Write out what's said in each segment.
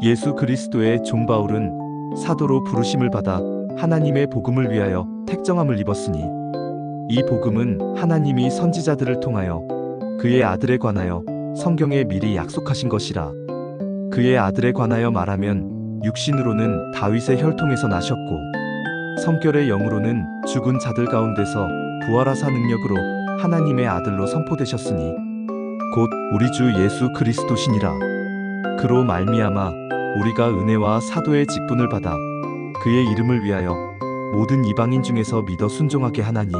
예수 그리스도의 종 바울은 사도로 부르심을 받아 하나님의 복음을 위하여 택정함을 입었으니 이 복음은 하나님이 선지자들을 통하여 그의 아들에 관하여 성경에 미리 약속하신 것이라. 그의 아들에 관하여 말하면 육신으로는 다윗의 혈통에서 나셨고 성결의 영으로는 죽은 자들 가운데서 부활하사 능력으로 하나님의 아들로 선포되셨으니 곧 우리 주 예수 그리스도시니라. 그로 말미암아 우리가 은혜와 사도의 직분을 받아 그의 이름을 위하여 모든 이방인 중에서 믿어 순종하게 하나니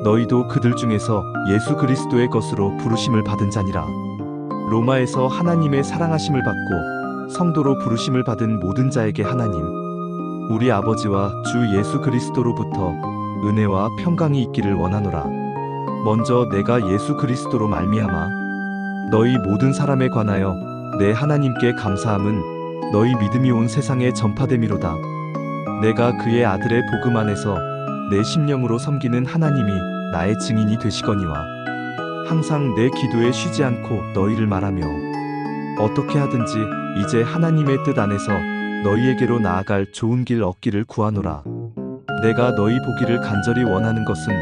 너희도 그들 중에서 예수 그리스도의 것으로 부르심을 받은 자니라. 로마에서 하나님의 사랑하심을 받고 성도로 부르심을 받은 모든 자에게 하나님 우리 아버지와 주 예수 그리스도로부터 은혜와 평강이 있기를 원하노라. 먼저 내가 예수 그리스도로 말미암아 너희 모든 사람에 관하여 내 하나님께 감사함은 너희 믿음이 온 세상에 전파됨이로다. 내가 그의 아들의 복음 안에서 내 심령으로 섬기는 하나님이 나의 증인이 되시거니와 항상 내 기도에 쉬지 않고 너희를 말하며 어떻게 하든지 이제 하나님의 뜻 안에서 너희에게로 나아갈 좋은 길 얻기를 구하노라. 내가 너희 보기를 간절히 원하는 것은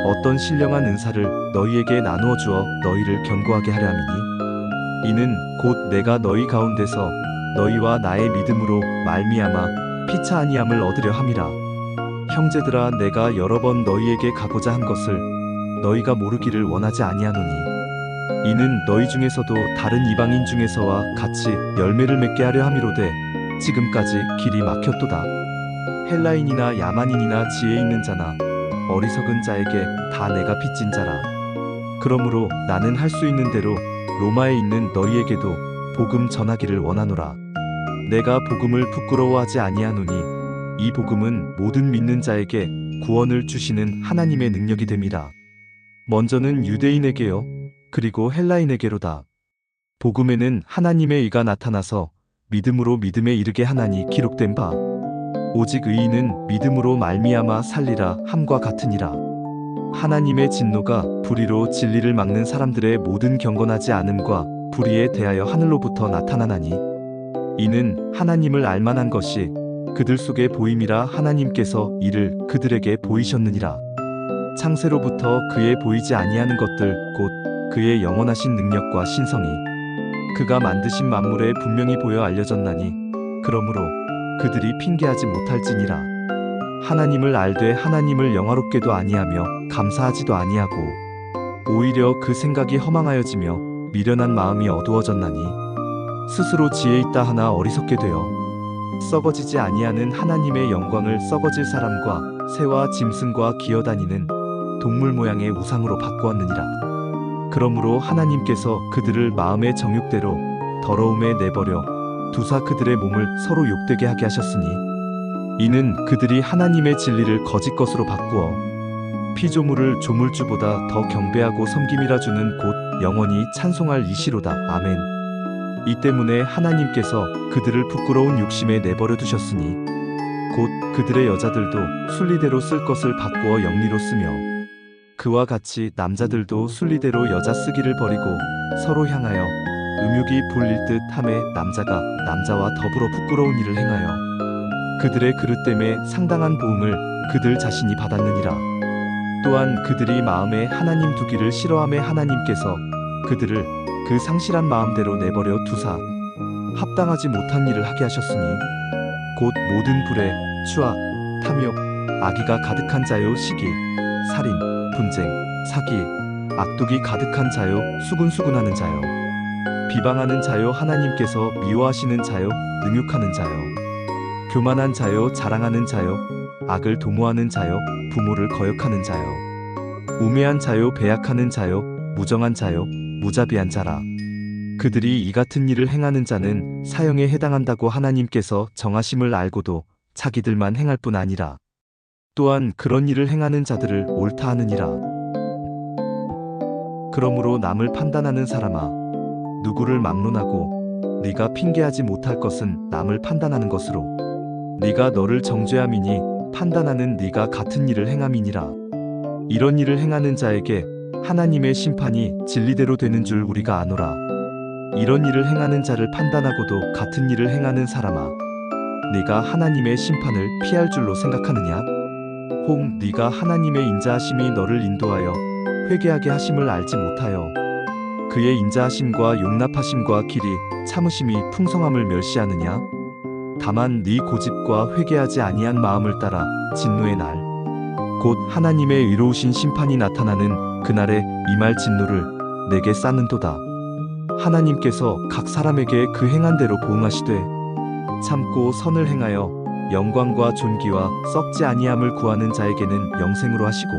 어떤 신령한 은사를 너희에게 나누어 주어 너희를 견고하게 하려 함이니 이는 곧 내가 너희 가운데서 너희와 나의 믿음으로 말미암아 피차 아니함을 얻으려 함이라. 형제들아 내가 여러 번 너희에게 가고자 한 것을 너희가 모르기를 원하지 아니하노니 이는 너희 중에서도 다른 이방인 중에서와 같이 열매를 맺게 하려 함이로되 지금까지 길이 막혔도다. 헬라인이나 야만인이나 지혜 있는 자나 어리석은 자에게 다 내가 빚진 자라. 그러므로 나는 할 수 있는 대로 로마에 있는 너희에게도 복음 전하기를 원하노라. 내가 복음을 부끄러워하지 아니하노니 이 복음은 모든 믿는 자에게 구원을 주시는 하나님의 능력이 됨이라. 먼저는 유대인에게요 그리고 헬라인에게로다. 복음에는 하나님의 의가 나타나서 믿음으로 믿음에 이르게 하나니 기록된 바 오직 의인은 믿음으로 말미암아 살리라 함과 같으니라. 하나님의 진노가 불의로 진리를 막는 사람들의 모든 경건하지 않음과 불의에 대하여 하늘로부터 나타나나니 이는 하나님을 알만한 것이 그들 속에 보임이라. 하나님께서 이를 그들에게 보이셨느니라. 창세로부터 그의 보이지 아니하는 것들 곧 그의 영원하신 능력과 신성이 그가 만드신 만물에 분명히 보여 알려졌나니 그러므로 그들이 핑계하지 못할지니라. 하나님을 알되 하나님을 영화롭게도 아니하며 감사하지도 아니하고 오히려 그 생각이 허망하여지며 미련한 마음이 어두워졌나니 스스로 지혜 있다 하나 어리석게 되어 썩어지지 아니하는 하나님의 영광을 썩어질 사람과 새와 짐승과 기어다니는 동물 모양의 우상으로 바꾸었느니라. 그러므로 하나님께서 그들을 마음의 정욕대로 더러움에 내버려 두사 그들의 몸을 서로 욕되게 하게 하셨으니 이는 그들이 하나님의 진리를 거짓 것으로 바꾸어 피조물을 조물주보다 더 경배하고 섬김이라 주는 곧 영원히 찬송할 이시로다. 아멘. 이 때문에 하나님께서 그들을 부끄러운 욕심에 내버려 두셨으니 곧 그들의 여자들도 순리대로 쓸 것을 바꾸어 영리로 쓰며 그와 같이 남자들도 순리대로 여자 쓰기를 버리고 서로 향하여 음욕이 불릴 듯 함에 남자가 남자와 더불어 부끄러운 일을 행하여 그들의 그릇됨에 상당한 보응을 그들 자신이 받았느니라. 또한 그들이 마음에 하나님 두기를 싫어함에 하나님께서 그들을 그 상실한 마음대로 내버려 두사 합당하지 못한 일을 하게 하셨으니 곧 모든 불의 추악, 탐욕, 악의가 가득한 자요 시기, 살인, 분쟁, 사기, 악독이 가득한 자요 수군수군하는 자요 비방하는 자요 하나님께서 미워하시는 자요 능욕하는 자요 교만한 자요 자랑하는 자요 악을 도모하는 자요 부모를 거역하는 자요 우매한 자요 배약하는 자요 무정한 자요 무자비한 자라. 그들이 이 같은 일을 행하는 자는 사형에 해당한다고 하나님께서 정하심을 알고도 자기들만 행할 뿐 아니라 또한 그런 일을 행하는 자들을 옳다 하느니라. 그러므로 남을 판단하는 사람아 누구를 막론하고 네가 핑계하지 못할 것은 남을 판단하는 것으로 네가 너를 정죄함이니 판단하는 네가 같은 일을 행함이니라. 이런 일을 행하는 자에게 하나님의 심판이 진리대로 되는 줄 우리가 아노라. 이런 일을 행하는 자를 판단하고도 같은 일을 행하는 사람아, 네가 하나님의 심판을 피할 줄로 생각하느냐? 혹 네가 하나님의 인자하심이 너를 인도하여 회개하게 하심을 알지 못하여 그의 인자하심과 용납하심과 길이 참으심이 풍성함을 멸시하느냐? 다만 네 고집과 회개하지 아니한 마음을 따라 진노의 날, 곧 하나님의 의로우신 심판이 나타나는 그날에 임할 진노를 내게 쌓는도다. 하나님께서 각 사람에게 그 행한 대로 보응하시되 참고 선을 행하여 영광과 존귀와 썩지 아니함을 구하는 자에게는 영생으로 하시고,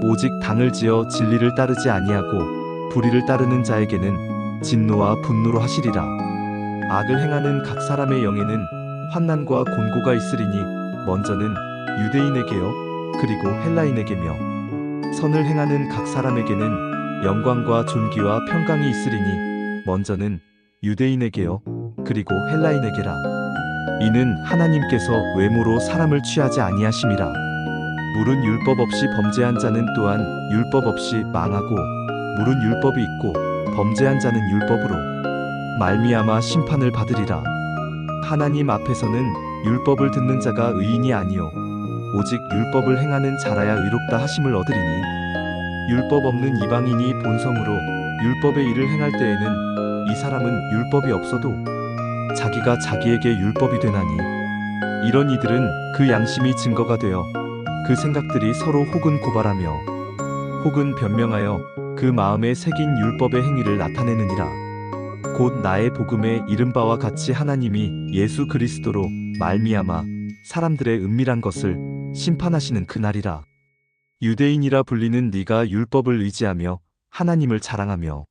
오직 당을 지어 진리를 따르지 아니하고 불의를 따르는 자에게는 진노와 분노로 하시리라. 악을 행하는 각 사람의 영에는 환난과 곤고가 있으리니 먼저는 유대인에게요 그리고 헬라인에게며, 선을 행하는 각 사람에게는 영광과 존귀와 평강이 있으리니 먼저는 유대인에게요 그리고 헬라인에게라. 이는 하나님께서 외모로 사람을 취하지 아니하심이라. 물은 율법 없이 범죄한 자는 또한 율법 없이 망하고, 물은 율법이 있고 범죄한 자는 율법으로 말미암아 심판을 받으리라. 하나님 앞에서는 율법을 듣는 자가 의인이 아니요 오직 율법을 행하는 자라야 의롭다 하심을 얻으리니, 율법 없는 이방인이 본성으로 율법의 일을 행할 때에는 이 사람은 율법이 없어도 자기가 자기에게 율법이 되나니, 이런 이들은 그 양심이 증거가 되어 그 생각들이 서로 혹은 고발하며 혹은 변명하여 그 마음에 새긴 율법의 행위를 나타내느니라. 곧 나의 복음에 이른 바와 같이 하나님이 예수 그리스도로 말미암아 사람들의 은밀한 것을 심판하시는 그날이라. 유대인이라 불리는 네가 율법을 의지하며 하나님을 자랑하며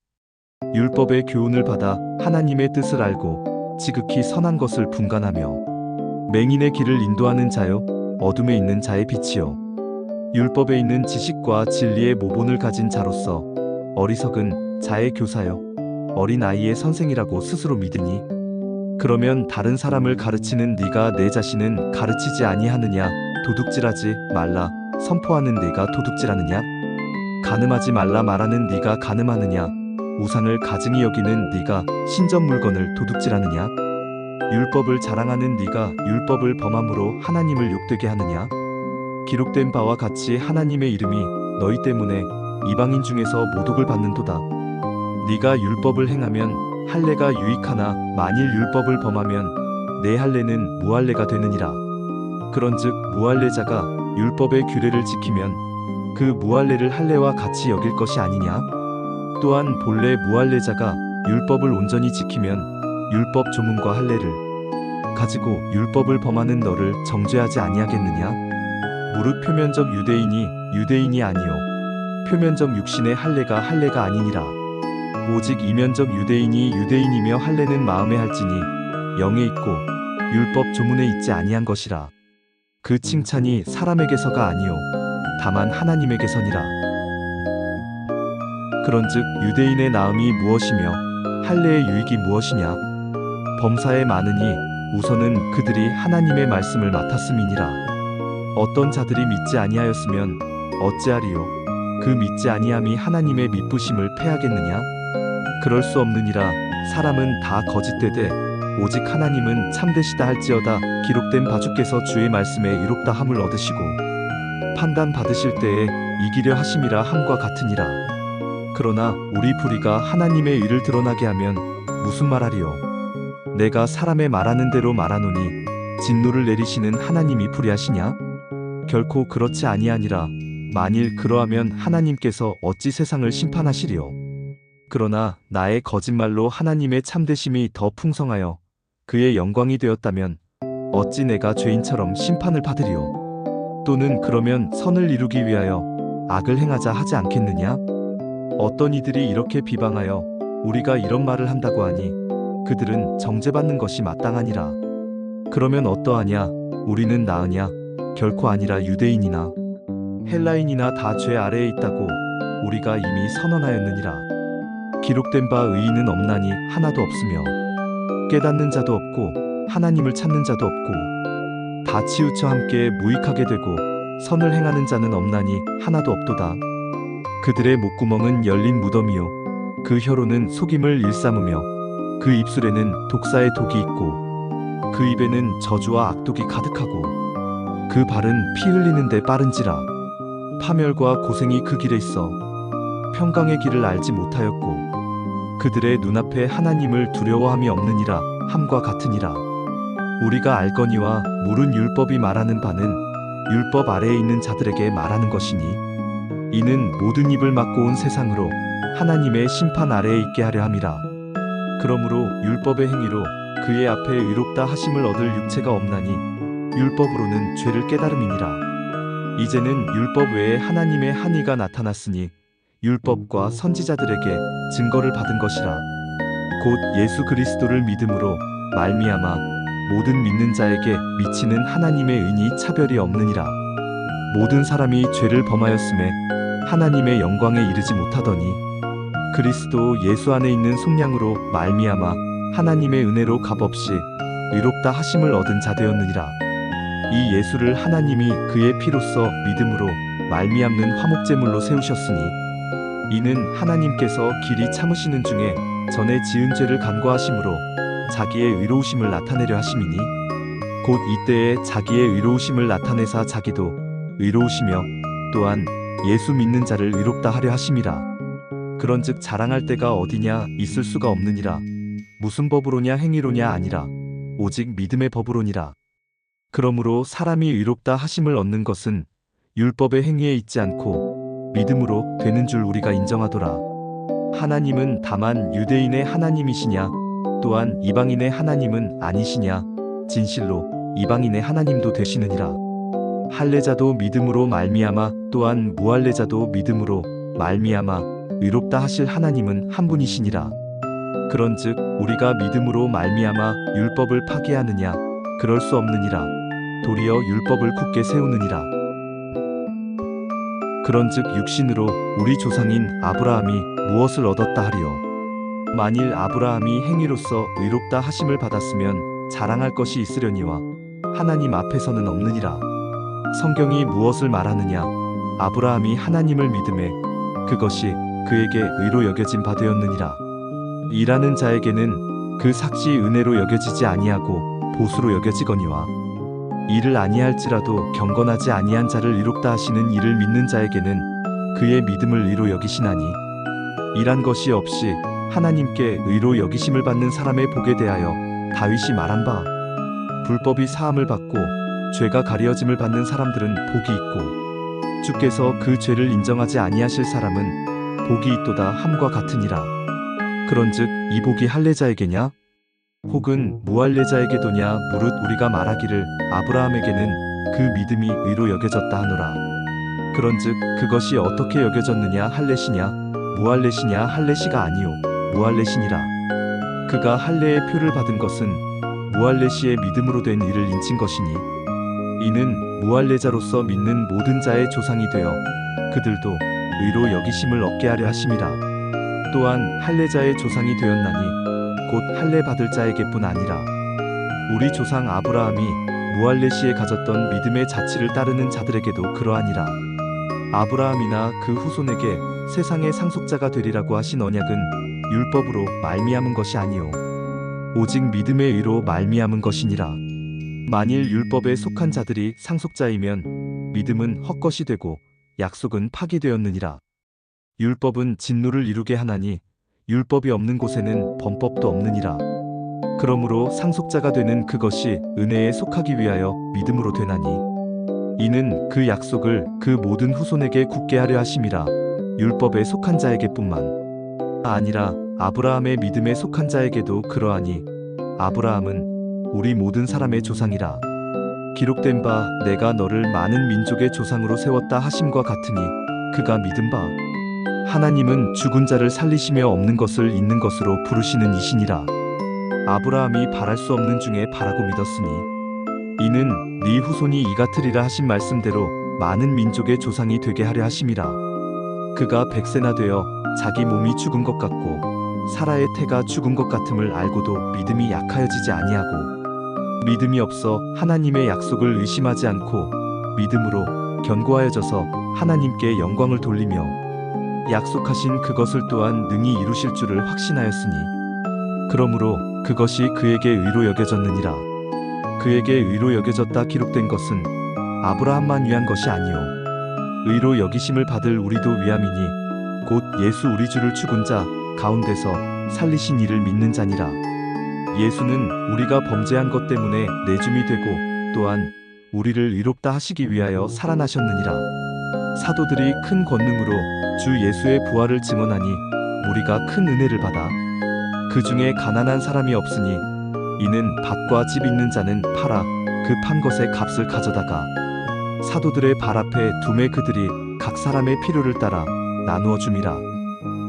율법의 교훈을 받아 하나님의 뜻을 알고 지극히 선한 것을 분간하며 맹인의 길을 인도하는 자요 어둠에 있는 자의 빛이요 율법에 있는 지식과 진리의 모본을 가진 자로서 어리석은 자의 교사요 어린 아이의 선생이라고 스스로 믿으니, 그러면 다른 사람을 가르치는 네가 내 자신은 가르치지 아니하느냐? 도둑질하지 말라 선포하는 네가 도둑질하느냐? 간음하지 말라 말하는 네가 간음하느냐? 우상을 가증히 여기는 네가 신전 물건을 도둑질하느냐? 율법을 자랑하는 네가 율법을 범함으로 하나님을 욕되게 하느냐? 기록된 바와 같이 하나님의 이름이 너희 때문에 이방인 중에서 모독을 받는도다. 네가 율법을 행하면 할례가 유익하나 만일 율법을 범하면 내 할례는 무할례가 되느니라. 그런즉 무할례자가 율법의 규례를 지키면 그 무할례를 할례와 같이 여길 것이 아니냐? 또한 본래 무할례자가 율법을 온전히 지키면 율법 조문과 할례를 가지고 율법을 범하는 너를 정죄하지 아니하겠느냐? 무릇 표면적 유대인이 아니요 표면적 육신의 할례가 할례가 아니니라. 오직 이면적 유대인이 유대인이며 할례는 마음에 할지니 영에 있고 율법 조문에 있지 아니한 것이라. 그 칭찬이 사람에게서가 아니요 다만 하나님에게서니라. 그런즉 유대인의 나음이 무엇이며 할례의 유익이 무엇이냐? 범사에 많으니 우선은 그들이 하나님의 말씀을 맡았음이니라. 어떤 자들이 믿지 아니하였으면 어찌하리요? 그 믿지 아니함이 하나님의 미쁘심을 패하겠느냐? 그럴 수 없느니라. 사람은 다 거짓되되 오직 하나님은 참되시다 할지어다. 기록된 바 주께서 주의 말씀에 의롭다 함을 얻으시고 판단 받으실 때에 이기려 하심이라 함과 같으니라. 그러나 우리 불의가 하나님의 의를 드러나게 하면 무슨 말하리요? 내가 사람의 말하는 대로 말하노니 진노를 내리시는 하나님이 불의하시냐? 결코 그렇지 아니하니라. 만일 그러하면 하나님께서 어찌 세상을 심판하시리요? 그러나 나의 거짓말로 하나님의 참되심이 더 풍성하여 그의 영광이 되었다면 어찌 내가 죄인처럼 심판을 받으리요? 또는 그러면 선을 이루기 위하여 악을 행하자 하지 않겠느냐? 어떤 이들이 이렇게 비방하여 우리가 이런 말을 한다고 하니 그들은 정죄받는 것이 마땅하니라. 그러면 어떠하냐? 우리는 나으냐? 결코 아니라. 유대인이나 헬라인이나 다 죄 아래에 있다고 우리가 이미 선언하였느니라. 기록된 바 의인은 없나니 하나도 없으며 깨닫는 자도 없고 하나님을 찾는 자도 없고 다 치우쳐 함께 무익하게 되고 선을 행하는 자는 없나니 하나도 없도다. 그들의 목구멍은 열린 무덤이요 그 혀로는 속임을 일삼으며 그 입술에는 독사의 독이 있고 그 입에는 저주와 악독이 가득하고 그 발은 피 흘리는데 빠른지라. 파멸과 고생이 그 길에 있어 평강의 길을 알지 못하였고 그들의 눈앞에 하나님을 두려워함이 없느니라 함과 같으니라. 우리가 알거니와 물은 율법이 말하는 바는 율법 아래에 있는 자들에게 말하는 것이니 이는 모든 입을 막고 온 세상으로 하나님의 심판 아래에 있게 하려 함이라. 그러므로 율법의 행위로 그의 앞에 의롭다 하심을 얻을 육체가 없나니 율법으로는 죄를 깨달음이니라. 이제는 율법 외에 하나님의 한의가 나타났으니 율법과 선지자들에게 증거를 받은 것이라. 곧 예수 그리스도를 믿음으로 말미암아 모든 믿는 자에게 미치는 하나님의 은이 차별이 없느니라. 모든 사람이 죄를 범하였음에 하나님의 영광에 이르지 못하더니 그리스도 예수 안에 있는 속량으로 말미암아 하나님의 은혜로 값없이 의롭다 하심을 얻은 자 되었느니라. 이 예수를 하나님이 그의 피로써 믿음으로 말미암는 화목제물로 세우셨으니 이는 하나님께서 길이 참으시는 중에 전에 지은 죄를 간과하심으로 자기의 의로우심을 나타내려 하심이니 곧 이때에 자기의 의로우심을 나타내사 자기도 의로우시며 또한 예수 믿는 자를 의롭다 하려 하심이라. 그런즉 자랑할 때가 어디냐 있을 수가 없느니라. 무슨 법으로냐 행위로냐 아니라 오직 믿음의 법으로니라. 그러므로 사람이 의롭다 하심을 얻는 것은 율법의 행위에 있지 않고 믿음으로 되는 줄 우리가 인정하도라. 하나님은 다만 유대인의 하나님이시냐 또한 이방인의 하나님은 아니시냐 진실로 이방인의 하나님도 되시느니라. 할례자도 믿음으로 말미암아 또한 무할례자도 믿음으로 말미암아 의롭다 하실 하나님은 한 분이시니라. 그런즉 우리가 믿음으로 말미암아 율법을 파기하느냐 그럴 수 없느니라. 도리어 율법을 굳게 세우느니라. 그런즉 육신으로 우리 조상인 아브라함이 무엇을 얻었다 하리요. 만일 아브라함이 행위로서 의롭다 하심을 받았으면 자랑할 것이 있으려니와 하나님 앞에서는 없느니라. 성경이 무엇을 말하느냐. 아브라함이 하나님을 믿음에 그것이 그에게 의로 여겨진 바 되었느니라. 일하는 자에게는 그 삭시 은혜로 여겨지지 아니하고 보수로 여겨지거니와 일을 아니할지라도 경건하지 아니한 자를 의롭다 하시는 이를 믿는 자에게는 그의 믿음을 의로 여기시나니 일한 것이 없이 하나님께 의로 여기심을 받는 사람의 복에 대하여 다윗이 말한 바 불법이 사함을 받고 죄가 가려짐을 받는 사람들은 복이 있고 주께서 그 죄를 인정하지 아니하실 사람은 복이 있도다 함과 같으니라. 그런즉 이 복이 할례자에게냐 혹은 무할례자에게도냐 무릇 우리가 말하기를 아브라함에게는 그 믿음이 의로 여겨졌다 하노라. 그런즉 그것이 어떻게 여겨졌느냐 할례시냐 무할례시냐 할례시가 아니요 무할례시니라. 그가 할례의 표를 받은 것은 무할례시의 믿음으로 된 일을 인친 것이니 이는 무할례자로서 믿는 모든 자의 조상이 되어 그들도 의로 여기심을 얻게 하려 하심이라. 또한 할례자의 조상이 되었나니 곧 할례 받을 자에게뿐 아니라 우리 조상 아브라함이 무할례시에 가졌던 믿음의 자치를 따르는 자들에게도 그러하니라. 아브라함이나 그 후손에게 세상의 상속자가 되리라고 하신 언약은 율법으로 말미암은 것이 아니요 오직 믿음의 의로 말미암은 것이니라. 만일 율법에 속한 자들이 상속자이면 믿음은 헛것이 되고 약속은 파기되었느니라. 율법은 진노를 이루게 하나니 율법이 없는 곳에는 범법도 없느니라. 그러므로 상속자가 되는 그것이 은혜에 속하기 위하여 믿음으로 되나니 이는 그 약속을 그 모든 후손에게 굳게 하려 하심이라. 율법에 속한 자에게뿐만 아니라 아브라함의 믿음에 속한 자에게도 그러하니 아브라함은 우리 모든 사람의 조상이라. 기록된 바 내가 너를 많은 민족의 조상으로 세웠다 하심과 같으니 그가 믿은 바 하나님은 죽은 자를 살리시며 없는 것을 있는 것으로 부르시는 이시니라. 아브라함이 바랄 수 없는 중에 바라고 믿었으니 이는 네 후손이 이 같으리라 하신 말씀대로 많은 민족의 조상이 되게 하려 하심이라. 그가 100세나 되어 자기 몸이 죽은 것 같고 사라의 태가 죽은 것 같음을 알고도 믿음이 약하여지지 아니하고 믿음이 없어 하나님의 약속을 의심하지 않고 믿음으로 견고하여져서 하나님께 영광을 돌리며 약속하신 그것을 또한 능히 이루실 줄을 확신하였으니 그러므로 그것이 그에게 의로 여겨졌느니라. 그에게 의로 여겨졌다 기록된 것은 아브라함만 위한 것이 아니요 의로 여기심을 받을 우리도 위함이니 곧 예수 우리 주를 죽은 자 가운데서 살리신 이를 믿는 자니라. 예수는 우리가 범죄한 것 때문에 내줌이 되고 또한 우리를 의롭다 하시기 위하여 살아나셨느니라. 사도들이 큰 권능으로 주 예수의 부활을 증언하니 우리가 큰 은혜를 받아 그 중에 가난한 사람이 없으니 이는 밭과 집 있는 자는 팔아 그 판 것의 값을 가져다가 사도들의 발 앞에 두매 그들이 각 사람의 필요를 따라 나누어 줌이라.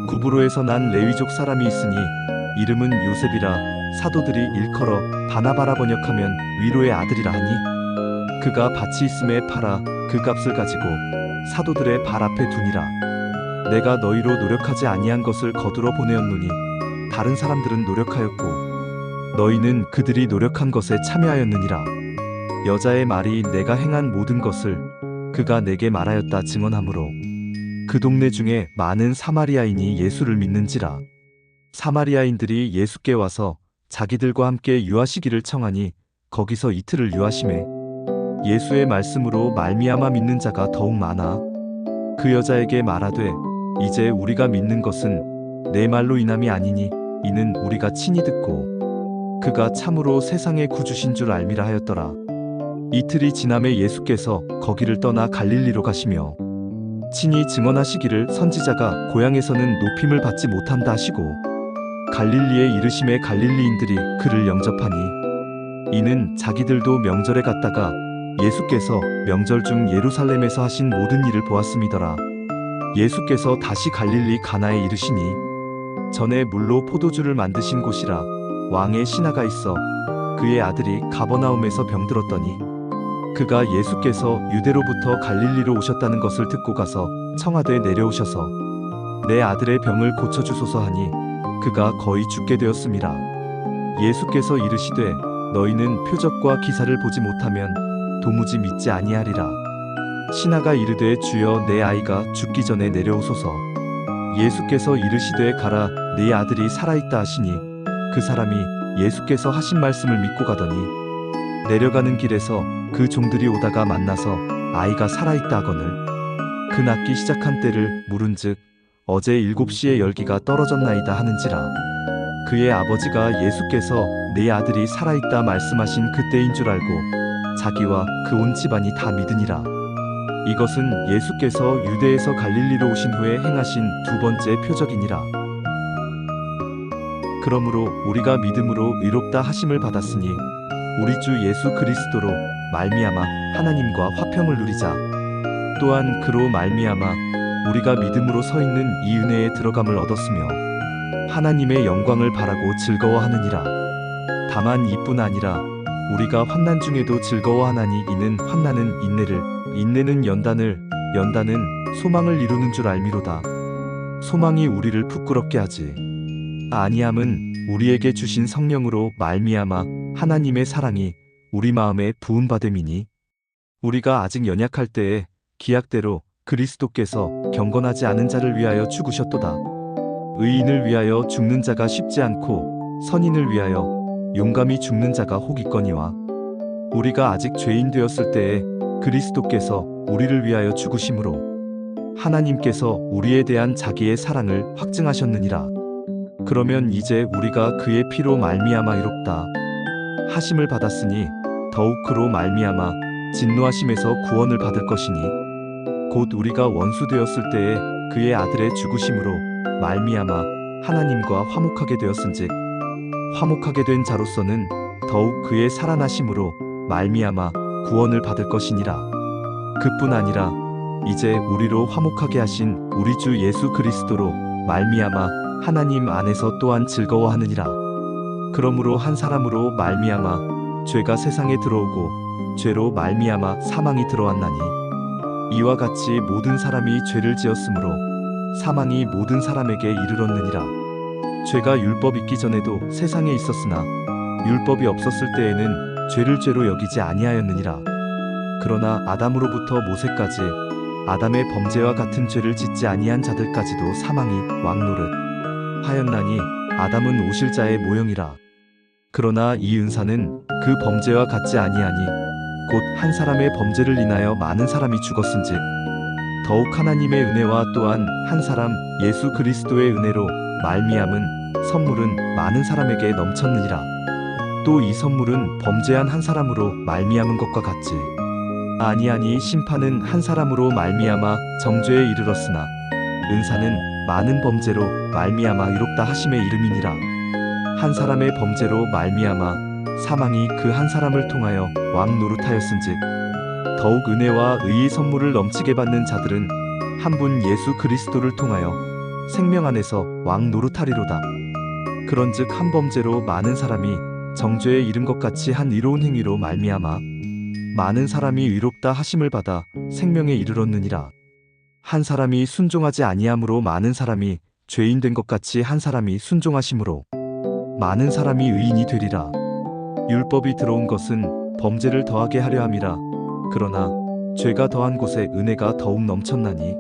구브로에서 난 레위족 사람이 있으니 이름은 요셉이라. 사도들이 일컬어 바나바라 번역하면 위로의 아들이라 하니 그가 밭이 있음에 팔아 그 값을 가지고 사도들의 발 앞에 두니라. 내가 너희로 노력하지 아니한 것을 거두러 보내었노니 다른 사람들은 노력하였고 너희는 그들이 노력한 것에 참여하였느니라. 여자의 말이 내가 행한 모든 것을 그가 내게 말하였다 증언하므로 그 동네 중에 많은 사마리아인이 예수를 믿는지라. 사마리아인들이 예수께 와서 자기들과 함께 유하시기를 청하니 거기서 이틀을 유하심에 예수의 말씀으로 말미암아 믿는 자가 더욱 많아 그 여자에게 말하되 이제 우리가 믿는 것은 내 말로 인함이 아니니 이는 우리가 친히 듣고 그가 참으로 세상의 구주신 줄 알미라 하였더라. 이틀이 지남에 예수께서 거기를 떠나 갈릴리로 가시며 친히 증언하시기를 선지자가 고향에서는 높임을 받지 못한다 하시고 갈릴리에 이르심에 갈릴리인들이 그를 영접하니 이는 자기들도 명절에 갔다가 예수께서 명절 중 예루살렘에서 하신 모든 일을 보았음이더라. 예수께서 다시 갈릴리 가나에 이르시니 전에 물로 포도주를 만드신 곳이라. 왕의 신하가 있어 그의 아들이 가버나움에서 병들었더니 그가 예수께서 유대로부터 갈릴리로 오셨다는 것을 듣고 가서 청하되 내려오셔서 내 아들의 병을 고쳐주소서 하니 그가 거의 죽게 되었음이라. 예수께서 이르시되 너희는 표적과 기사를 보지 못하면 도무지 믿지 아니하리라. 신하가 이르되 주여 내 아이가 죽기 전에 내려오소서. 예수께서 이르시되 가라 네 아들이 살아있다 하시니 그 사람이 예수께서 하신 말씀을 믿고 가더니 내려가는 길에서 그 종들이 오다가 만나서 아이가 살아있다 하거늘 그 낫기 시작한 때를 물은즉 어제 7시에 열기가 떨어졌나이다 하는지라. 그의 아버지가 예수께서 네 아들이 살아있다 말씀하신 그때인 줄 알고 자기와 그 온 집안이 다 믿으니라. 이것은 예수께서 유대에서 갈릴리로 오신 후에 행하신 두 번째 표적이니라. 그러므로 우리가 믿음으로 의롭다 하심을 받았으니 우리 주 예수 그리스도로 말미암아 하나님과 화평을 누리자. 또한 그로 말미암아 우리가 믿음으로 서 있는 이 은혜에 들어감을 얻었으며 하나님의 영광을 바라고 즐거워하느니라. 다만 이뿐 아니라 우리가 환난 중에도 즐거워하나니 이는 환난은 인내를, 인내는 연단을, 연단은 소망을 이루는 줄 알미로다. 소망이 우리를 부끄럽게 하지 아니함은 우리에게 주신 성령으로 말미암아 하나님의 사랑이 우리 마음에 부음받음이니 우리가 아직 연약할 때에 기약대로 그리스도께서 경건하지 않은 자를 위하여 죽으셨도다. 의인을 위하여 죽는 자가 쉽지 않고 선인을 위하여 용감히 죽는 자가 혹 있거니와 우리가 아직 죄인 되었을 때에 그리스도께서 우리를 위하여 죽으심으로 하나님께서 우리에 대한 자기의 사랑을 확증하셨느니라. 그러면 이제 우리가 그의 피로 말미암아 의롭다 하심을 받았으니 더욱 그로 말미암아 진노하심에서 구원을 받을 것이니 곧 우리가 원수 되었을 때에 그의 아들의 죽으심으로 말미암아 하나님과 화목하게 되었은즉 화목하게 된 자로서는 더욱 그의 살아나심으로 말미암아 구원을 받을 것이니라. 그뿐 아니라 이제 우리로 화목하게 하신 우리 주 예수 그리스도로 말미암아 하나님 안에서 또한 즐거워하느니라. 그러므로 한 사람으로 말미암아 죄가 세상에 들어오고 죄로 말미암아 사망이 들어왔나니 이와 같이 모든 사람이 죄를 지었으므로 사망이 모든 사람에게 이르렀느니라. 죄가 율법 있기 전에도 세상에 있었으나 율법이 없었을 때에는 죄를 죄로 여기지 아니하였느니라. 그러나 아담으로부터 모세까지 아담의 범죄와 같은 죄를 짓지 아니한 자들까지도 사망이 왕노릇 하였나니 아담은 오실자의 모형이라. 그러나 이 은사는 그 범죄와 같지 아니하니 곧 한 사람의 범죄를 인하여 많은 사람이 죽었은즉 더욱 하나님의 은혜와 또한 한 사람 예수 그리스도의 은혜로 말미암은 선물은 많은 사람에게 넘쳤느니라. 또 이 선물은 범죄한 한 사람으로 말미암은 것과 같지 아니하니 심판은 한 사람으로 말미암아 정죄에 이르렀으나 은사는 많은 범죄로 말미암아 의롭다 하심의 이름이니라. 한 사람의 범죄로 말미암아 사망이 그 한 사람을 통하여 왕 노릇하였은즉 더욱 은혜와 의의 선물을 넘치게 받는 자들은 한 분 예수 그리스도를 통하여 생명 안에서 왕 노릇하리로다. 그런즉 한 범죄로 많은 사람이 정죄에 이른 것 같이 한 의로운 행위로 말미암아 많은 사람이 의롭다 하심을 받아 생명에 이르렀느니라. 한 사람이 순종하지 아니함으로 많은 사람이 죄인 된 것 같이 한 사람이 순종하심으로 많은 사람이 의인이 되리라. 율법이 들어온 것은 범죄를 더하게 하려 함이라. 그러나 죄가 더한 곳에 은혜가 더욱 넘쳤나니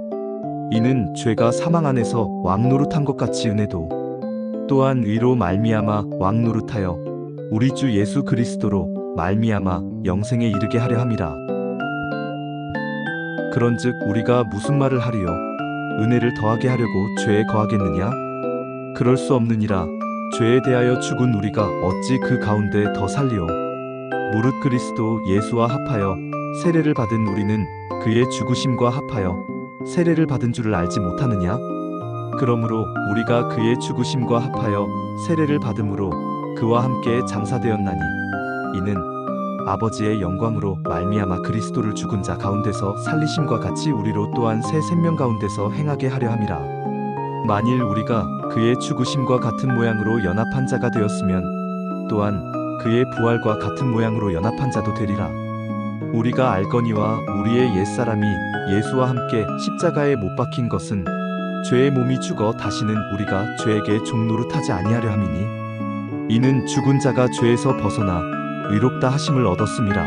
이는 죄가 사망 안에서 왕노릇한 것 같이 은혜도 또한 의로 말미암아 왕노릇하여 우리 주 예수 그리스도로 말미암아 영생에 이르게 하려 함이라. 그런즉 우리가 무슨 말을 하리요? 은혜를 더하게 하려고 죄에 거하겠느냐? 그럴 수 없느니라. 죄에 대하여 죽은 우리가 어찌 그 가운데 더 살리요? 무릇 그리스도 예수와 합하여 세례를 받은 우리는 그의 죽으심과 합하여 세례를 받은 줄을 알지 못하느냐? 그러므로 우리가 그의 죽으심과 합하여 세례를 받음으로 그와 함께 장사되었나니 이는 아버지의 영광으로 말미암아 그리스도를 죽은 자 가운데서 살리심과 같이 우리로 또한 새 생명 가운데서 행하게 하려 함이라. 만일 우리가 그의 죽으심과 같은 모양으로 연합한 자가 되었으면 또한 그의 부활과 같은 모양으로 연합한 자도 되리라. 우리가 알거니와 우리의 옛사람이 예수와 함께 십자가에 못 박힌 것은 죄의 몸이 죽어 다시는 우리가 죄에게 종노릇하지 아니하려 함이니 이는 죽은 자가 죄에서 벗어나 의롭다 하심을 얻었음이라.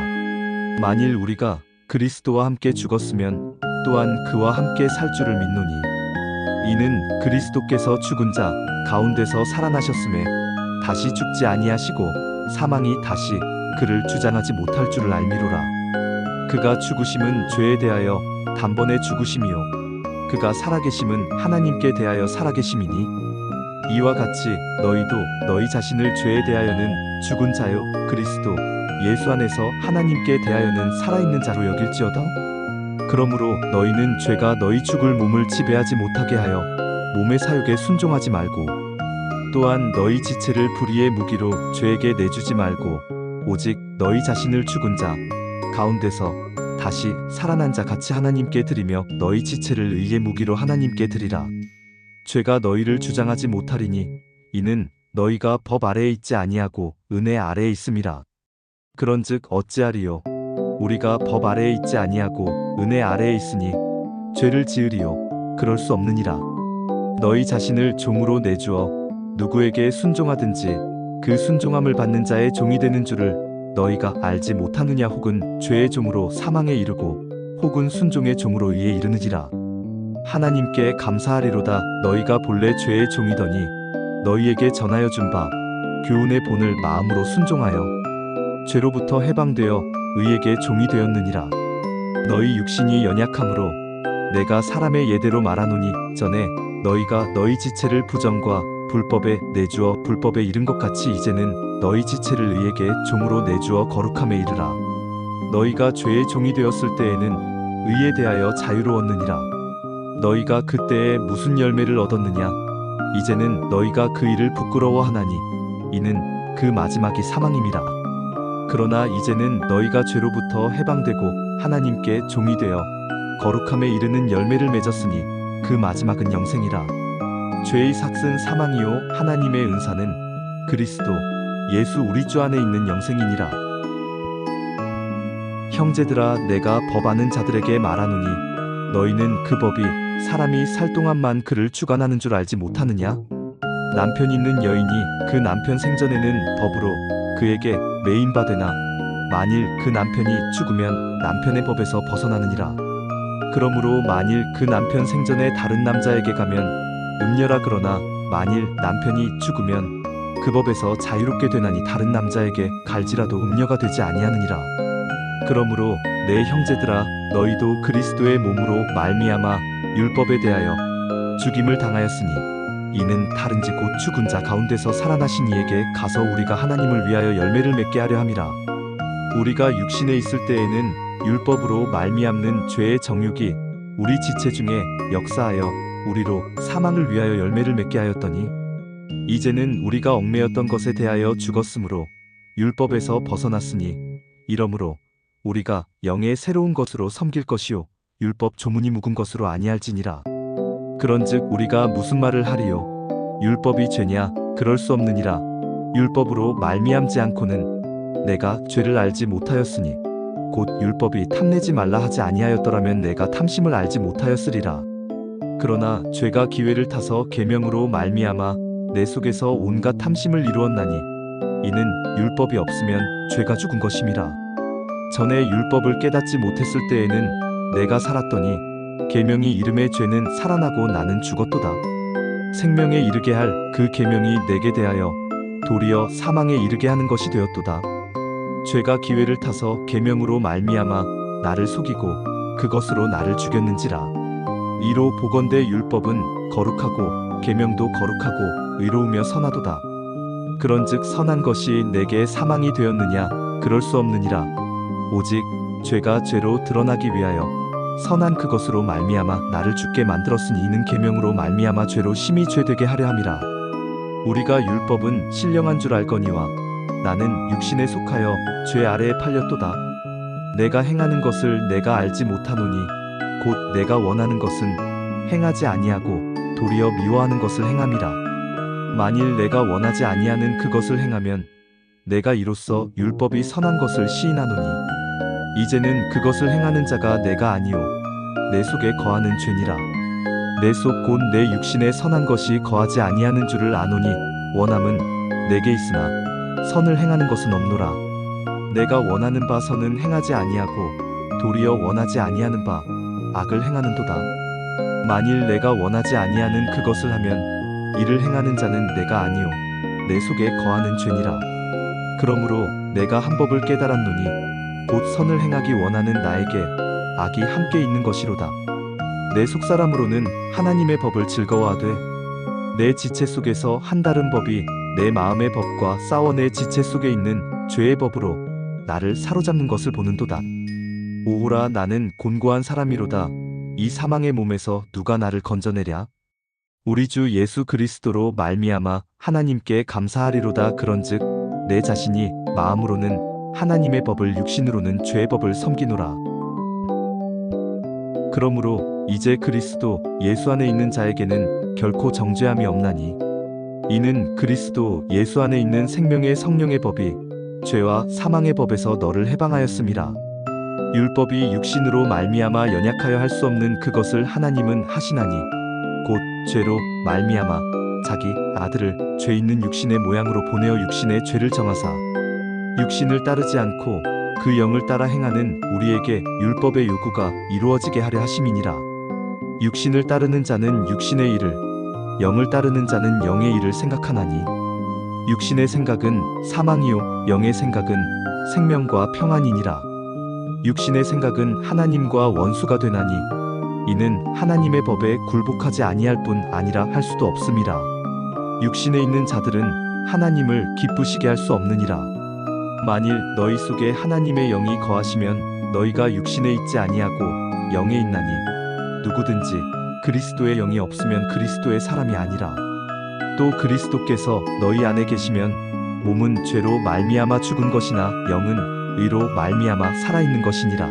만일 우리가 그리스도와 함께 죽었으면 또한 그와 함께 살 줄을 믿노니 이는 그리스도께서 죽은 자 가운데서 살아나셨음에 다시 죽지 아니하시고 사망이 다시 그를 주장하지 못할 줄을 알미로라. 그가 죽으심은 죄에 대하여 단번에 죽으심이요 그가 살아계심은 하나님께 대하여 살아계심이니 이와 같이 너희도 너희 자신을 죄에 대하여는 죽은 자요 그리스도 예수 안에서 하나님께 대하여는 살아있는 자로 여길지어다. 그러므로 너희는 죄가 너희 죽을 몸을 지배하지 못하게 하여 몸의 사욕에 순종하지 말고 또한 너희 지체를 불의의 무기로 죄에게 내주지 말고 오직 너희 자신을 죽은 자 가운데서 다시 살아난 자 같이 하나님께 드리며 너희 지체를 의의 무기로 하나님께 드리라. 죄가 너희를 주장하지 못하리니 이는 너희가 법 아래에 있지 아니하고 은혜 아래에 있음이라. 그런즉 어찌하리요? 우리가 법 아래에 있지 아니하고 은혜 아래에 있으니 죄를 지으리요? 그럴 수 없느니라. 너희 자신을 종으로 내주어 누구에게 순종하든지 그 순종함을 받는 자의 종이 되는 줄을 너희가 알지 못하느냐? 혹은 죄의 종으로 사망에 이르고 혹은 순종의 종으로 의에 이르느니라. 하나님께 감사하리로다. 너희가 본래 죄의 종이더니 너희에게 전하여 준 바 교훈의 본을 마음으로 순종하여 죄로부터 해방되어 의에게 종이 되었느니라. 너희 육신이 연약함으로 내가 사람의 예대로 말하노니 전에 너희가 너희 지체를 부정과 불법에 내주어 불법에 이른 것 같이 이제는 너희 지체를 의에게 종으로 내주어 거룩함에 이르라. 너희가 죄의 종이 되었을 때에는 의에 대하여 자유로웠느니라. 너희가 그때에 무슨 열매를 얻었느냐? 이제는 너희가 그 일을 부끄러워하나니 이는 그 마지막이 사망임이라. 그러나 이제는 너희가 죄로부터 해방되고 하나님께 종이 되어 거룩함에 이르는 열매를 맺었으니 그 마지막은 영생이라. 죄의 삭은 사망이요 하나님의 은사는 그리스도 예수 우리 주 안에 있는 영생이니라. 형제들아 내가 법 아는 자들에게 말하노니 너희는 그 법이 사람이 살 동안만 그를 주관하는 줄 알지 못하느냐? 남편 있는 여인이 그 남편 생전에는 법으로 그에게 매인받으나 만일 그 남편이 죽으면 남편의 법에서 벗어나느니라. 그러므로 만일 그 남편 생전에 다른 남자에게 가면 음녀라. 그러나 만일 남편이 죽으면 그 법에서 자유롭게 되나니 다른 남자에게 갈지라도 음녀가 되지 아니하느니라. 그러므로 내 형제들아, 너희도 그리스도의 몸으로 말미암아 율법에 대하여 죽임을 당하였으니 이는 다른지 곧 죽은 자 가운데서 살아나신 이에게 가서 우리가 하나님을 위하여 열매를 맺게 하려 함이라. 우리가 육신에 있을 때에는 율법으로 말미암는 죄의 정욕이 우리 지체 중에 역사하여 우리로 사망을 위하여 열매를 맺게 하였더니 이제는 우리가 얽매였던 것에 대하여 죽었으므로 율법에서 벗어났으니 이러므로 우리가 영의 새로운 것으로 섬길 것이요 율법 조문이 묵은 것으로 아니할지니라. 그런즉 우리가 무슨 말을 하리요? 율법이 죄냐? 그럴 수 없느니라. 율법으로 말미암지 않고는 내가 죄를 알지 못하였으니 곧 율법이 탐내지 말라 하지 아니하였더라면 내가 탐심을 알지 못하였으리라. 그러나 죄가 기회를 타서 계명으로 말미암아 내 속에서 온갖 탐심을 이루었나니 이는 율법이 없으면 죄가 죽은 것임이라. 전에 율법을 깨닫지 못했을 때에는 내가 살았더니 계명이 이름의 죄는 살아나고 나는 죽었도다. 생명에 이르게 할 그 계명이 내게 대하여 도리어 사망에 이르게 하는 것이 되었도다. 죄가 기회를 타서 계명으로 말미암아 나를 속이고 그것으로 나를 죽였는지라. 이로 보건대 율법은 거룩하고 계명도 거룩하고 의로우며 선하도다. 그런즉 선한 것이 내게 사망이 되었느냐? 그럴 수 없느니라. 오직 죄가 죄로 드러나기 위하여 선한 그것으로 말미암아 나를 죽게 만들었으니 이는 계명으로 말미암아 죄로 심히 죄되게 하려 함이라. 우리가 율법은 신령한 줄 알거니와 나는 육신에 속하여 죄 아래에 팔렸도다. 내가 행하는 것을 내가 알지 못하노니 곧 내가 원하는 것은 행하지 아니하고 도리어 미워하는 것을 행함이라. 만일 내가 원하지 아니하는 그것을 행하면 내가 이로써 율법이 선한 것을 시인하노니 이제는 그것을 행하는 자가 내가 아니요 내 속에 거하는 죄니라. 내 속 곧 내 육신에 선한 것이 거하지 아니하는 줄을 아노니 원함은 내게 있으나 선을 행하는 것은 없노라. 내가 원하는 바 선은 행하지 아니하고 도리어 원하지 아니하는 바 악을 행하는도다. 만일 내가 원하지 아니하는 그것을 하면 이를 행하는 자는 내가 아니요 내 속에 거하는 죄니라. 그러므로 내가 한 법을 깨달았노니 곧 선을 행하기 원하는 나에게 악이 함께 있는 것이로다. 내 속사람으로는 하나님의 법을 즐거워하되 내 지체 속에서 한 다른 법이 내 마음의 법과 싸워 내 지체 속에 있는 죄의 법으로 나를 사로잡는 것을 보는도다. 오호라, 나는 곤고한 사람이로다. 이 사망의 몸에서 누가 나를 건져내랴? 우리 주 예수 그리스도로 말미암아 하나님께 감사하리로다. 그런즉 내 자신이 마음으로는 하나님의 법을 육신으로는 죄의 법을 섬기노라. 그러므로 이제 그리스도 예수 안에 있는 자에게는 결코 정죄함이 없나니 이는 그리스도 예수 안에 있는 생명의 성령의 법이 죄와 사망의 법에서 너를 해방하였음이라. 율법이 육신으로 말미암아 연약하여 할 수 없는 그것을 하나님은 하시나니 곧 죄로 말미암아 자기 아들을 죄 있는 육신의 모양으로 보내어 육신의 죄를 정하사 육신을 따르지 않고 그 영을 따라 행하는 우리에게 율법의 요구가 이루어지게 하려 하심이니라. 육신을 따르는 자는 육신의 일을, 영을 따르는 자는 영의 일을 생각하나니 육신의 생각은 사망이요 영의 생각은 생명과 평안이니라. 육신의 생각은 하나님과 원수가 되나니 이는 하나님의 법에 굴복하지 아니할 뿐 아니라 할 수도 없음이라. 육신에 있는 자들은 하나님을 기쁘시게 할 수 없느니라. 만일 너희 속에 하나님의 영이 거하시면 너희가 육신에 있지 아니하고 영에 있나니 누구든지 그리스도의 영이 없으면 그리스도의 사람이 아니라. 또 그리스도께서 너희 안에 계시면 몸은 죄로 말미암아 죽은 것이나 영은 의로 말미암아 살아있는 것이니라.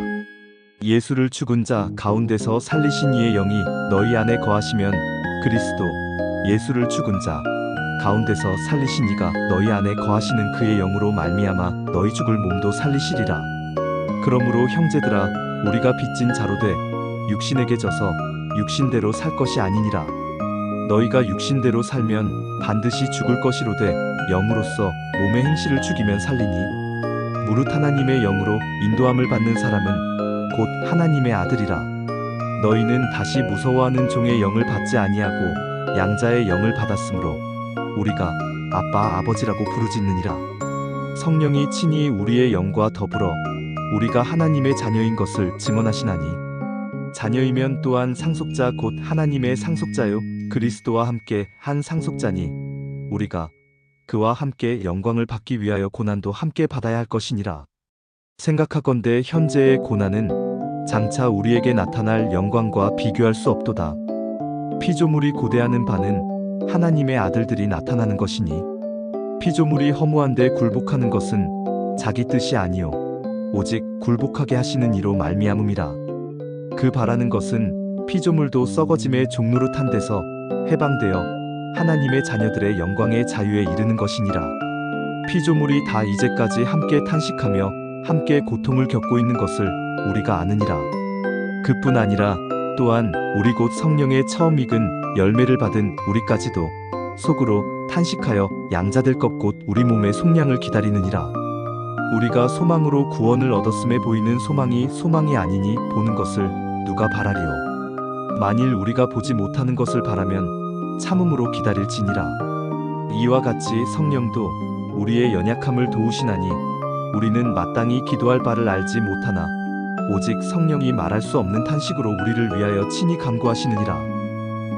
예수를 죽은 자 가운데서 살리신 이의 영이 너희 안에 거하시면 그리스도 예수를 죽은 자 가운데서 살리신 이가 너희 안에 거하시는 그의 영으로 말미암아 너희 죽을 몸도 살리시리라. 그러므로 형제들아, 우리가 빚진 자로 돼 육신에게 져서 육신대로 살 것이 아니니라. 너희가 육신대로 살면 반드시 죽을 것이로되 영으로서 몸의 행실을 죽이면 살리니 무릇 하나님의 영으로 인도함을 받는 사람은 곧 하나님의 아들이라. 너희는 다시 무서워하는 종의 영을 받지 아니하고 양자의 영을 받았으므로 우리가 아빠 아버지라고 부르짖느니라. 성령이 친히 우리의 영과 더불어 우리가 하나님의 자녀인 것을 증언하시나니 자녀이면 또한 상속자 곧 하나님의 상속자요 그리스도와 함께 한 상속자니 우리가 그와 함께 영광을 받기 위하여 고난도 함께 받아야 할 것이니라. 생각하건대 현재의 고난은 장차 우리에게 나타날 영광과 비교할 수 없도다. 피조물이 고대하는 바는 하나님의 아들들이 나타나는 것이니 피조물이 허무한데 굴복하는 것은 자기 뜻이 아니요 오직 굴복하게 하시는 이로 말미암음이라. 그 바라는 것은 피조물도 썩어짐의 종노릇한 데서 해방되어 하나님의 자녀들의 영광의 자유에 이르는 것이니라. 피조물이 다 이제까지 함께 탄식하며 함께 고통을 겪고 있는 것을 우리가 아느니라. 그뿐 아니라 또한 우리 곧 성령의 처음 익은 열매를 받은 우리까지도 속으로 탄식하여 양자될 것 곧 우리 몸의 속량을 기다리느니라. 우리가 소망으로 구원을 얻었음에 보이는 소망이 소망이 아니니 보는 것을 누가 바라리요. 만일 우리가 보지 못하는 것을 바라면 참음으로 기다릴지니라. 이와 같이 성령도 우리의 연약함을 도우시나니 우리는 마땅히 기도할 바를 알지 못하나 오직 성령이 말할 수 없는 탄식으로 우리를 위하여 친히 간구하시느니라.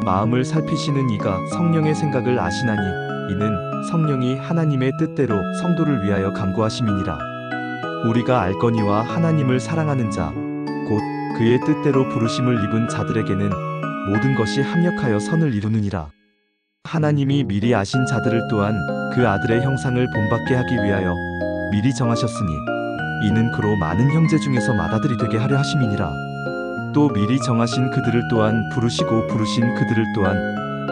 마음을 살피시는 이가 성령의 생각을 아시나니 이는 성령이 하나님의 뜻대로 성도를 위하여 간구하심이니라. 우리가 알거니와 하나님을 사랑하는 자 곧 그의 뜻대로 부르심을 입은 자들에게는 모든 것이 합력하여 선을 이루느니라. 하나님이 미리 아신 자들을 또한 그 아들의 형상을 본받게 하기 위하여 미리 정하셨으니 이는 그로 많은 형제 중에서 맏아들이 되게 하려 하심이니라. 또 미리 정하신 그들을 또한 부르시고 부르신 그들을 또한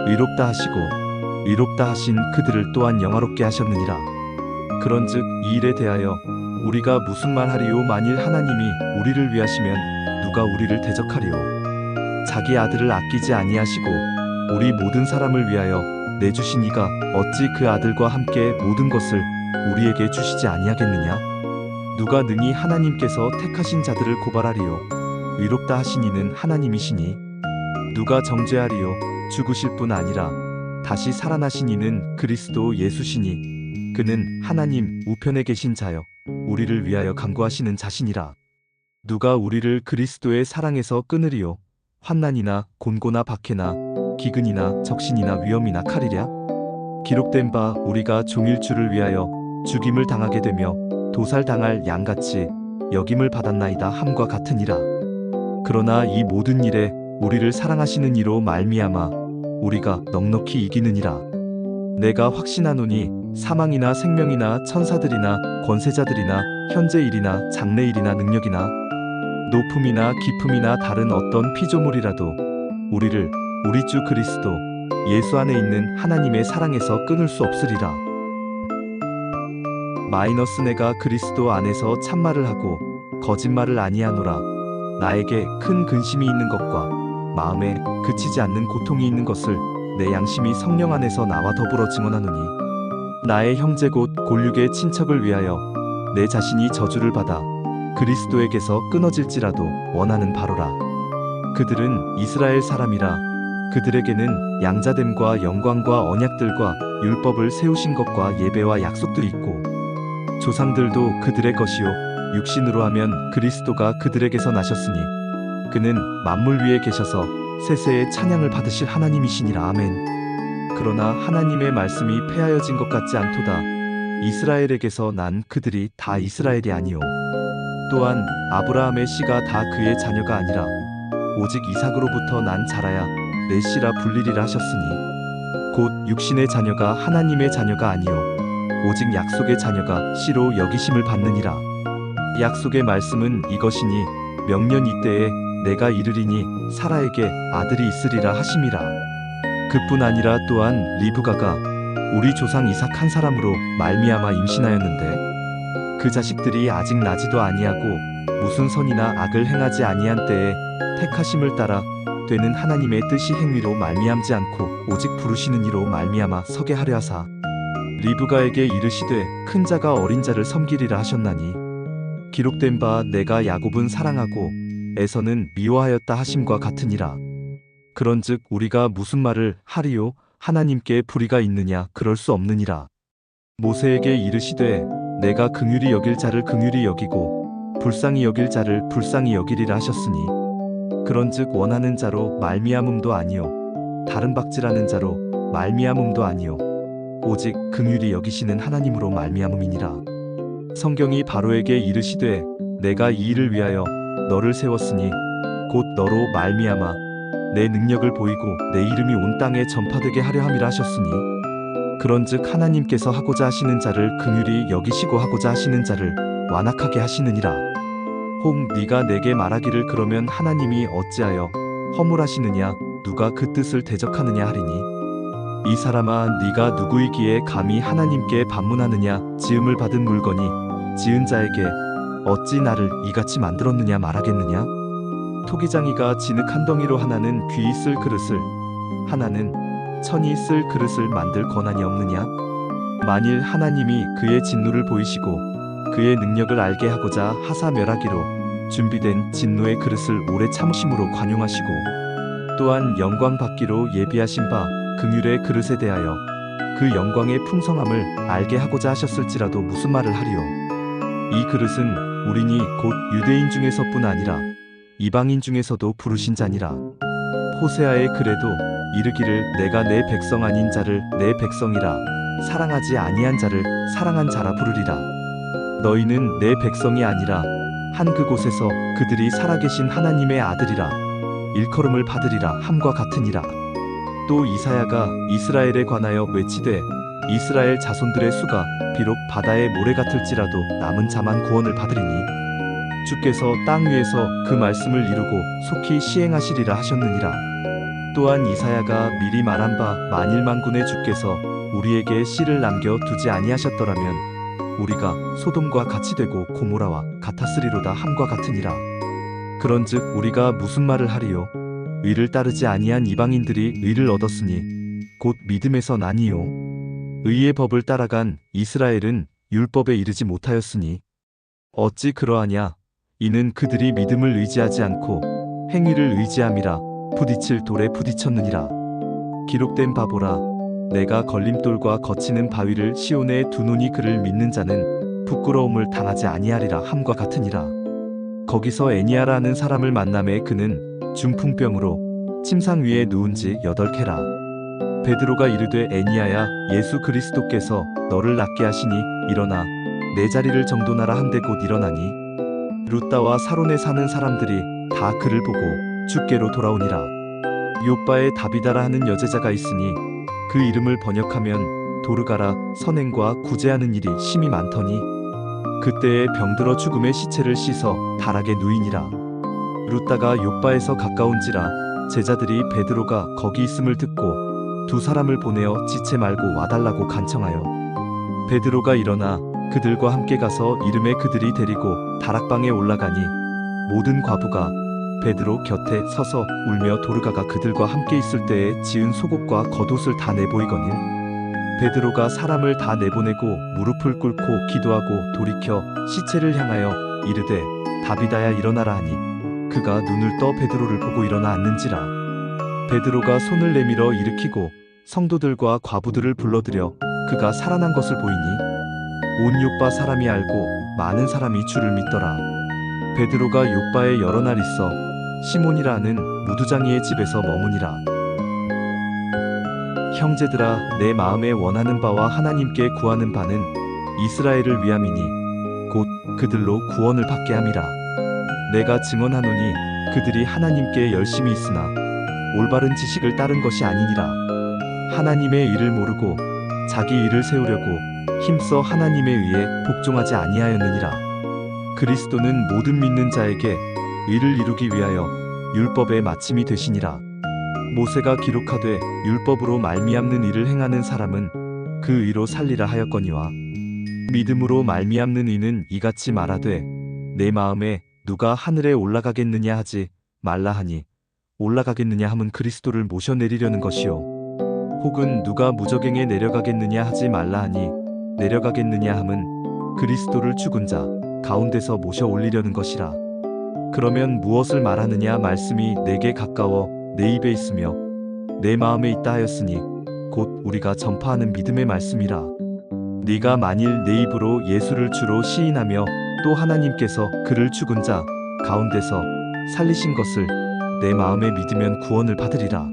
의롭다 하시고 의롭다 하신 그들을 또한 영화롭게 하셨느니라. 그런즉 이 일에 대하여 우리가 무슨 말하리요. 만일 하나님이 우리를 위하시면 누가 우리를 대적하리요. 자기 아들을 아끼지 아니하시고 우리 모든 사람을 위하여 내주신 이가 어찌 그 아들과 함께 모든 것을 우리에게 주시지 아니하겠느냐. 누가 능히 하나님께서 택하신 자들을 고발하리요. 의롭다 하신 이는 하나님이시니 누가 정죄하리요. 죽으실 뿐 아니라 다시 살아나신 이는 그리스도 예수시니 그는 하나님 우편에 계신 자여 우리를 위하여 간구하시는 자신이라. 누가 우리를 그리스도의 사랑에서 끊으리요. 환난이나 곤고나 박해나 기근이나 적신이나 위험이나 칼이랴. 기록된 바 우리가 종일 주를 위하여 죽임을 당하게 되며 도살당할 양같이 여김을 받았나이다 함과 같으니라. 그러나 이 모든 일에 우리를 사랑하시는 이로 말미암아 우리가 넉넉히 이기느니라. 내가 확신하노니 사망이나 생명이나 천사들이나 권세자들이나 현재 일이나 장래 일이나 능력이나 높음이나 깊음이나 다른 어떤 피조물이라도 우리를 우리 주 그리스도 예수 안에 있는 하나님의 사랑에서 끊을 수 없으리라. 내가 그리스도 안에서 참말을 하고 거짓말을 아니하노라. 나에게 큰 근심이 있는 것과 마음에 그치지 않는 고통이 있는 것을 내 양심이 성령 안에서 나와 더불어 증언하노니 나의 형제 곧 골육의 친척을 위하여 내 자신이 저주를 받아 그리스도에게서 끊어질지라도 원하는 바로라. 그들은 이스라엘 사람이라. 그들에게는 양자됨과 영광과 언약들과 율법을 세우신 것과 예배와 약속들이 있고 조상들도 그들의 것이요 육신으로 하면 그리스도가 그들에게서 나셨으니 그는 만물 위에 계셔서 세세의 찬양을 받으실 하나님이시니라. 아멘. 그러나 하나님의 말씀이 폐하여진 것 같지 않도다. 이스라엘에게서 난 그들이 다 이스라엘이 아니요 또한 아브라함의 씨가 다 그의 자녀가 아니라 오직 이삭으로부터 난 자라야 내 씨라 불리리라 하셨으니 곧 육신의 자녀가 하나님의 자녀가 아니요 오직 약속의 자녀가 씨로 여기심을 받느니라. 약속의 말씀은 이것이니 명년 이때에 내가 이르리니 사라에게 아들이 있으리라 하심이라. 그뿐 아니라 또한 리브가가 우리 조상 이삭 한 사람으로 말미암아 임신하였는데 그 자식들이 아직 나지도 아니하고 무슨 선이나 악을 행하지 아니한 때에 택하심을 따라 되는 하나님의 뜻이 행위로 말미암지 않고 오직 부르시는 이로 말미암아 서게 하려 하사 리브가에게 이르시되 큰 자가 어린 자를 섬기리라 하셨나니 기록된 바 내가 야곱은 사랑하고 에서는 미워하였다 하심과 같으니라. 그런즉 우리가 무슨 말을 하리요? 하나님께 불의가 있느냐? 그럴 수 없느니라. 모세에게 이르시되 내가 긍휼히 여길 자를 긍휼히 여기고 불쌍히 여길 자를 불쌍히 여기리라 하셨으니 그런즉 원하는 자로 말미암음도 아니요 다른 박질하는 자로 말미암음도 아니요 오직 긍휼히 여기시는 하나님으로 말미암음이니라. 성경이 바로에게 이르시되 내가 이 일을 위하여 너를 세웠으니 곧 너로 말미암아 내 능력을 보이고 내 이름이 온 땅에 전파되게 하려 함이라 하셨으니 그런즉 하나님께서 하고자 하시는 자를 긍휼히 여기시고 하고자 하시는 자를 완악하게 하시느니라. 혹 네가 내게 말하기를 그러면 하나님이 어찌하여 허물하시느냐 누가 그 뜻을 대적하느냐 하리니 이 사람아 네가 누구이기에 감히 하나님께 반문하느냐 지음을 받은 물건이 지은 자에게 어찌 나를 이같이 만들었느냐 말하겠느냐. 토기장이가 진흙 한 덩이로 하나는 귀히 쓸 그릇을 하나는 천이 쓸 그릇을 만들 권한이 없느냐. 만일 하나님이 그의 진노를 보이시고 그의 능력을 알게 하고자 하사 멸하기로 준비된 진노의 그릇을 오래 참으심으로 관용하시고 또한 영광 받기로 예비하신 바 긍휼의 그릇에 대하여 그 영광의 풍성함을 알게 하고자 하셨을지라도 무슨 말을 하리요. 이 그릇은 우리니 곧 유대인 중에서뿐 아니라 이방인 중에서도 부르신 자니라. 호세아의 글에도 이르기를 내가 내 백성 아닌 자를 내 백성이라 사랑하지 아니한 자를 사랑한 자라 부르리라. 너희는 내 백성이 아니라 한 그곳에서 그들이 살아계신 하나님의 아들이라 일컬음을 받으리라 함과 같으니라. 또 이사야가 이스라엘에 관하여 외치되 이스라엘 자손들의 수가 비록 바다의 모래 같을지라도 남은 자만 구원을 받으리니 주께서 땅 위에서 그 말씀을 이루고 속히 시행하시리라 하셨느니라. 또한 이사야가 미리 말한 바 만일 만군의 주께서 우리에게 씨를 남겨 두지 아니하셨더라면 우리가 소돔과 같이 되고 고모라와 같았으리로다 함과 같으니라. 그런즉 우리가 무슨 말을 하리요. 의를 따르지 아니한 이방인들이 의를 얻었으니 곧 믿음에서 나니요 의의 법을 따라간 이스라엘은 율법에 이르지 못하였으니 어찌 그러하냐. 이는 그들이 믿음을 의지하지 않고 행위를 의지함이라 부딪힐 돌에 부딪혔느니라. 기록된 바보라 내가 걸림돌과 거치는 바위를 시온에 두노니 그를 믿는 자는 부끄러움을 당하지 아니하리라 함과 같으니라. 거기서 애니아라 하는 사람을 만남에 그는 중풍병으로 침상 위에 누운 지 8해라. 베드로가 이르되 애니아야 예수 그리스도께서 너를 낫게 하시니 일어나 내 자리를 정돈하라 한데 곧 일어나니 루따와 사론에 사는 사람들이 다 그를 보고 주께로 돌아오니라. 요바에 다비다라 하는 여제자가 있으니 그 이름을 번역하면 도르가라 선행과 구제하는 일이 심히 많더니 그때에 병들어 죽음의 시체를 씻어 다락에 누이니라. 루따가 요바에서 가까운지라 제자들이 베드로가 거기 있음을 듣고 두 사람을 보내어 지체 말고 와달라고 간청하여 베드로가 일어나 그들과 함께 가서 이름에 그들이 데리고 다락방에 올라가니 모든 과부가 베드로 곁에 서서 울며 도르가가 그들과 함께 있을 때에 지은 속옷과 겉옷을 다 내보이거늘 베드로가 사람을 다 내보내고 무릎을 꿇고 기도하고 돌이켜 시체를 향하여 이르되 다비다야 일어나라 하니 그가 눈을 떠 베드로를 보고 일어나 앉는지라. 베드로가 손을 내밀어 일으키고 성도들과 과부들을 불러들여 그가 살아난 것을 보이니 온 요빠 사람이 알고 많은 사람이 주를 믿더라. 베드로가 요빠에 여러 날 있어 시몬이라 하는 무두장이의 집에서 머무니라. 형제들아 내 마음에 원하는 바와 하나님께 구하는 바는 이스라엘을 위함이니 곧 그들로 구원을 받게 함이라. 내가 증언하노니 그들이 하나님께 열심히 있으나 올바른 지식을 따른 것이 아니니라. 하나님의 일을 모르고 자기 일을 세우려고 힘써 하나님에 의해 복종하지 아니하였느니라. 그리스도는 모든 믿는 자에게 의를 이루기 위하여 율법의 마침이 되시니라. 모세가 기록하되 율법으로 말미암는 일을 행하는 사람은 그 의로 살리라 하였거니와 믿음으로 말미암는 이는 이같이 말하되 내 마음에 누가 하늘에 올라가겠느냐 하지 말라 하니 올라가겠느냐 함은 그리스도를 모셔내리려는 것이요 혹은 누가 무저갱에 내려가겠느냐 하지 말라 하니 내려가겠느냐 함은 그리스도를 죽은 자 가운데서 모셔 올리려는 것이라. 그러면 무엇을 말하느냐? 말씀이 내게 가까워 내 입에 있으며 내 마음에 있다 하였으니 곧 우리가 전파하는 믿음의 말씀이라. 네가 만일 내 입으로 예수를 주로 시인하며 또 하나님께서 그를 죽은 자 가운데서 살리신 것을 내 마음에 믿으면 구원을 받으리라.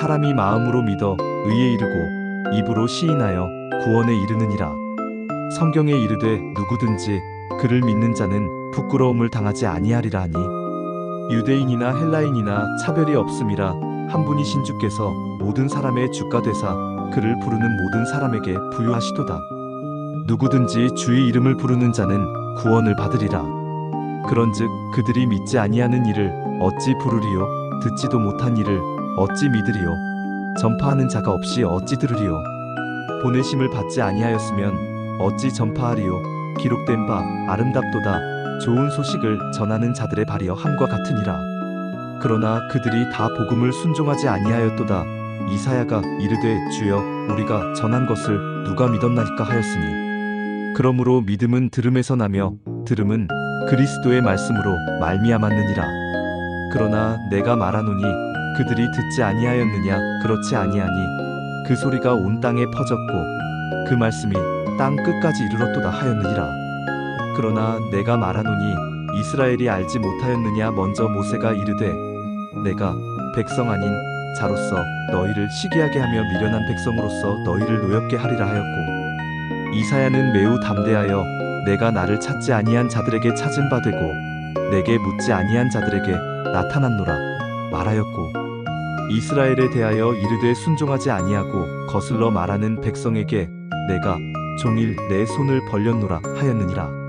사람이 마음으로 믿어 의에 이르고 입으로 시인하여 구원에 이르느니라. 성경에 이르되 누구든지 그를 믿는 자는 부끄러움을 당하지 아니하리라 하니 유대인이나 헬라인이나 차별이 없음이라. 한 분이신 주께서 모든 사람의 주가 되사 그를 부르는 모든 사람에게 부유하시도다. 누구든지 주의 이름을 부르는 자는 구원을 받으리라. 그런즉 그들이 믿지 아니하는 이를 어찌 부르리요? 듣지도 못한 이를 어찌 믿으리요? 전파하는 자가 없이 어찌 들으리요? 보내심을 받지 아니하였으면 어찌 전파하리요? 기록된 바 아름답도다. 좋은 소식을 전하는 자들의 발이여 함과 같으니라. 그러나 그들이 다 복음을 순종하지 아니하였도다. 이사야가 이르되 주여 우리가 전한 것을 누가 믿었나이까 하였으니 그러므로 믿음은 들음에서 나며 들음은 그리스도의 말씀으로 말미암았느니라. 그러나 내가 말하노니 그들이 듣지 아니하였느냐? 그렇지 아니하니 그 소리가 온 땅에 퍼졌고 그 말씀이 땅 끝까지 이르렀도다 하였느니라. 그러나 내가 말하노니 이스라엘이 알지 못하였느냐? 먼저 모세가 이르되 내가 백성 아닌 자로서 너희를 시기하게 하며 미련한 백성으로서 너희를 노엽게 하리라 하였고 이사야는 매우 담대하여 내가 나를 찾지 아니한 자들에게 찾은 바 되고 내게 묻지 아니한 자들에게 나타났노라 말하였고 이스라엘에 대하여 이르되 순종하지 아니하고 거슬러 말하는 백성에게 내가 종일 내 손을 벌렸노라 하였느니라.